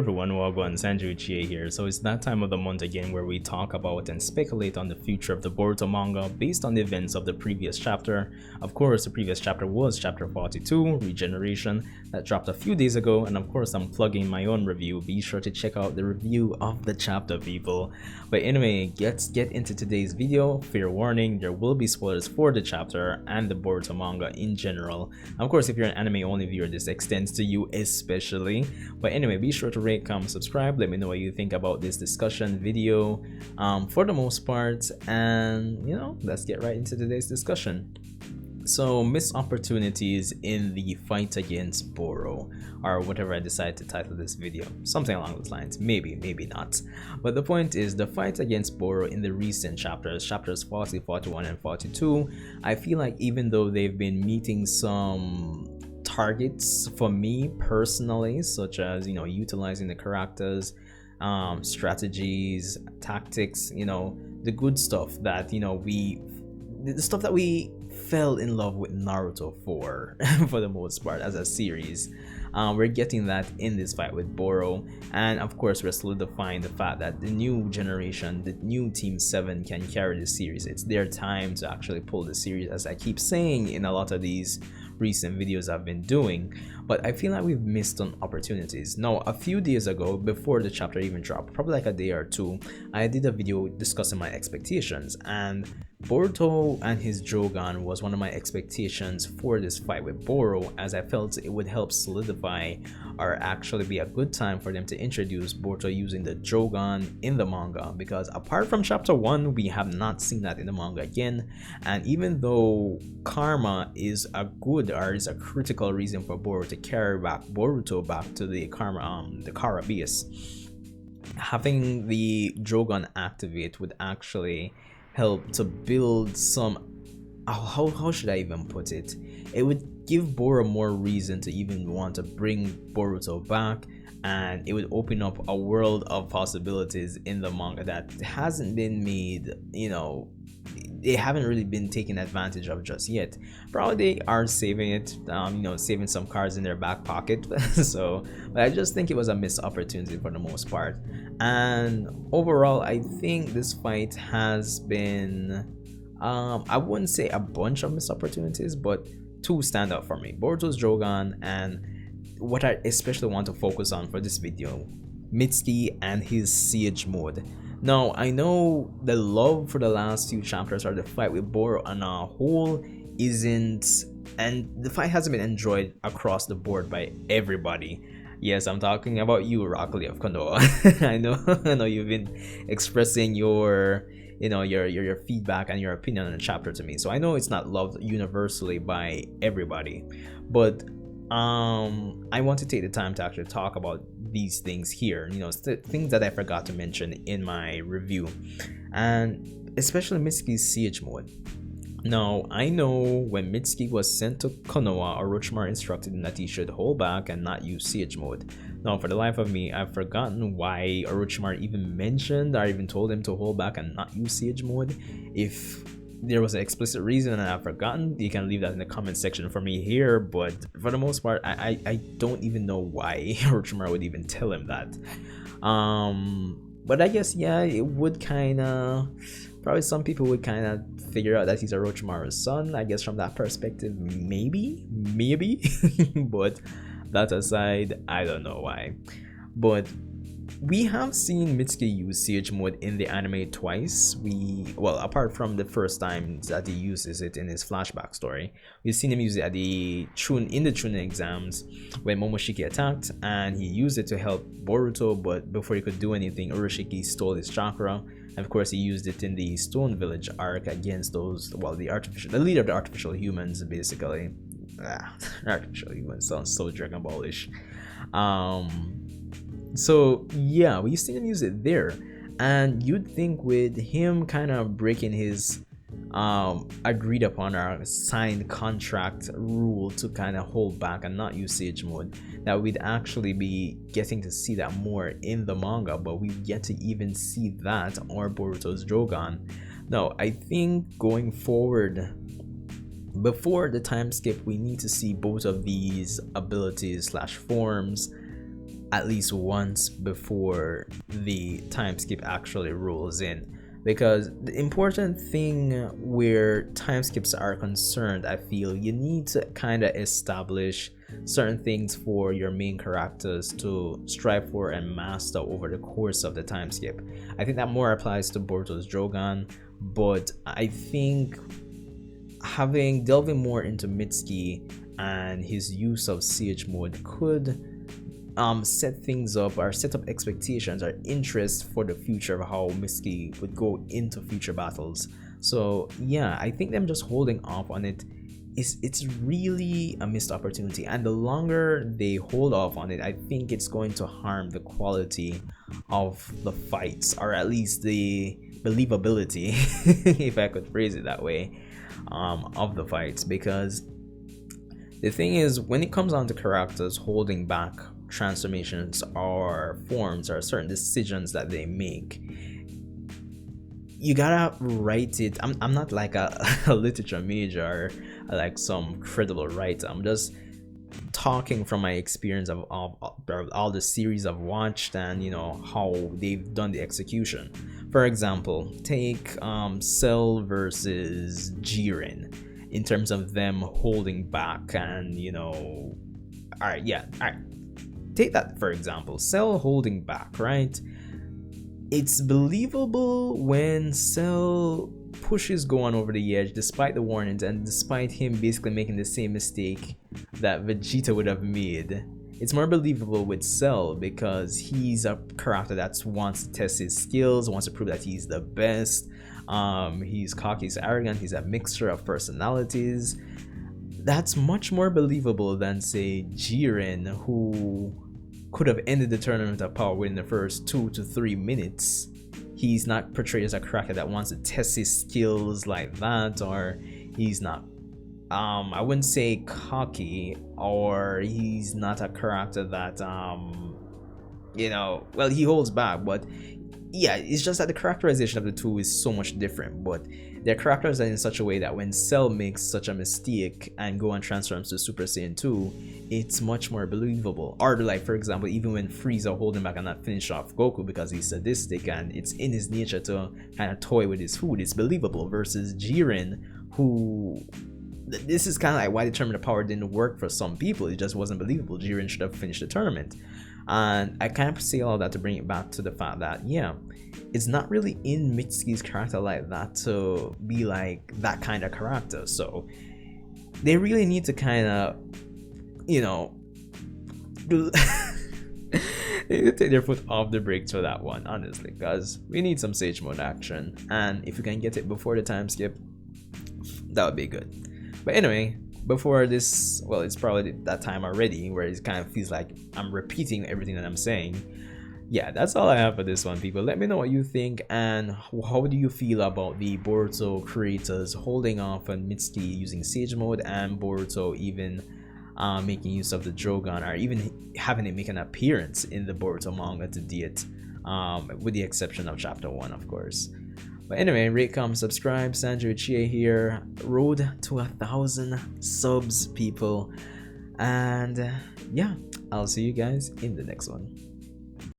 everyone, Wagwan Sanjuichie here. So it's that time of the month again where we talk about and speculate on the future of the Boruto manga based on the events of the previous chapter. Of course, the previous chapter was chapter 42, Regeneration, that dropped a few days ago, and of course I'm plugging my own review. Be sure to check out the review of the chapter, people. But anyway, let's get into today's video. Fair warning, there will be spoilers for the chapter and the Boruto manga in general. Of course, if you're an anime only viewer, this extends to you especially. But anyway, be sure to rate, comment, subscribe. Let me know what you think about this discussion video for the most part, and let's get right into today's discussion. So, missed opportunities in the fight against Boro, or whatever I decide to title this video, something along those lines, maybe not. But the point is, the fight against Boro in the recent chapters 40, 41, and 42, I feel like even though they've been meeting some targets for me personally, such as utilizing the characters, strategies, tactics, the good stuff that the stuff that we fell in love with Naruto for for the most part as a series. We're getting that in this fight with Boro, and of course we're solidifying the fact that the new generation, the new Team 7 can carry the series. It's their time to actually pull the series, as I keep saying in a lot of these recent videos I've been doing. But I feel like we've missed on opportunities. Now, a few days ago, before the chapter even dropped, probably like a day or two, I did a video discussing my expectations, and Boruto and his Jogan was one of my expectations for this fight with Boro, as I felt it would help solidify or actually be a good time for them to introduce Boruto using the Jogan in the manga, because apart from chapter 1, we have not seen that in the manga again. And even though karma is a good, or is a critical reason for Boruto to carry back Boruto back to the Kara base, having the Jogan activate would actually help to build some, how should I even put it, it would give Boro more reason to even want to bring Boruto back, and it would open up a world of possibilities in the manga that hasn't been made, they haven't really been taken advantage of just yet. Probably they are saving it, saving some cards in their back pocket. So, but I just think it was a missed opportunity for the most part. And overall, I think this fight has been, I wouldn't say a bunch of missed opportunities, but two stand out for me: Boruto's Jogan, and what I especially want to focus on for this video, Mitsuki and his Sage mode. Now, I know the love for the last few chapters, or the fight with Boro on a whole, isn't, and the fight hasn't been enjoyed across the board by everybody. Yes, I'm talking about you, Rock Lee of Konoha. I know you've been expressing your your feedback and your opinion on the chapter to me, so I know it's not loved universally by everybody, but I want to take the time to actually talk about these things here, things that I forgot to mention in my review, and especially Mitsuki's Sage mode. Now, I know when Mitsuki was sent to Konoha, Orochimaru instructed him that he should hold back and not use Sage mode. Now, for the life of me, I've forgotten why Orochimaru even mentioned or even told him to hold back and not use Sage mode. If there was an explicit reason and I've forgotten, you can leave that in the comment section for me here. But for the most part, I don't even know why Orochimaru would even tell him that. But I guess, yeah, it would kind of, probably some people would kind of figure out that he's Orochimaru's son. I guess from that perspective, maybe. But that aside, I don't know why. But we have seen Mitsuki use Sage mode in the anime twice. Well, apart from the first time that he uses it in his flashback story, we've seen him use it at the Chunin exams when Momoshiki attacked, and he used it to help Boruto, but before he could do anything, Orochimaru stole his chakra. And of course, he used it in the Stone Village arc against those, well, the leader of the artificial humans, basically. Artificial humans sounds so Dragon Ball-ish. So yeah, we've seen him use it there, and you'd think with him kind of breaking his agreed upon or signed contract rule to kind of hold back and not use Sage mode, that we'd actually be getting to see that more in the manga, but we've yet to even see that or Boruto's Jogan. Now, I think going forward, before the time skip, we need to see both of these abilities slash forms at least once before the time skip actually rolls in. Because the important thing where time skips are concerned, I feel you need to kind of establish certain things for your main characters to strive for and master over the course of the time skip. I think that more applies to Boruto's Jogan, but I think delving more into Mitsuki and his use of Sage mode could set things up or set up expectations or interest for the future of how Mitsuki would go into future battles. So yeah, I think them just holding off on it it's really a missed opportunity, and the longer they hold off on it, I think it's going to harm the quality of the fights, or at least the believability if I could phrase it that way, of the fights. Because the thing is, when it comes down to characters holding back transformations or forms or certain decisions that they make, you gotta write it. I'm not like a literature major or like some credible writer. I'm just talking from my experience of all the series I've watched, and you know how they've done the execution. For example, take Cell versus Jiren in terms of them holding back, and you know, all right, take that for example, Cell holding back, right? It's believable when Cell pushes Gohan over the edge despite the warnings and despite him basically making the same mistake that Vegeta would have made. It's more believable with Cell because he's a character that wants to test his skills, wants to prove that he's the best. He's cocky, he's arrogant, he's a mixture of personalities. That's much more believable than, say, Jiren, who could have ended the tournament of power within the first 2 to 3 minutes. He's not portrayed as a character that wants to test his skills like that, or he's not I wouldn't say cocky, or he's not a character that you know, well, he holds back, but yeah, it's just that the characterization of the two is so much different. But their characters are in such a way that when Cell makes such a mistake and Gohan transforms to Super Saiyan 2, it's much more believable. Or like, for example, even when Frieza holding back and not finish off Goku because he's sadistic and it's in his nature to kind of toy with his food, it's believable. Versus Jiren, who, this is kind of like why the tournament of power didn't work for some people. It just wasn't believable. Jiren should have finished the tournament. And I kind of say all that to bring it back to the fact that, yeah, it's not really in Mitsuki's character like that to be like that kind of character. So they really need to kind of, you know, they need to take their foot off the brake for that one, honestly, because we need some Sage mode action, and if we can get it before the time skip, that would be good. But anyway, before this, well, it's probably that time already where it kind of feels like I'm repeating everything that I'm saying. Yeah, that's all I have for this one, people. Let me know what you think, and how do you feel about the Boruto creators holding off on Mitsuki using Sage mode, and Boruto even making use of the Jogan, or even having it make an appearance in the Boruto manga to date, with the exception of chapter 1, of course. But anyway, rate, comment, subscribe. Sanjo Chie here. Road to 1,000 subs, people. And yeah, I'll see you guys in the next one.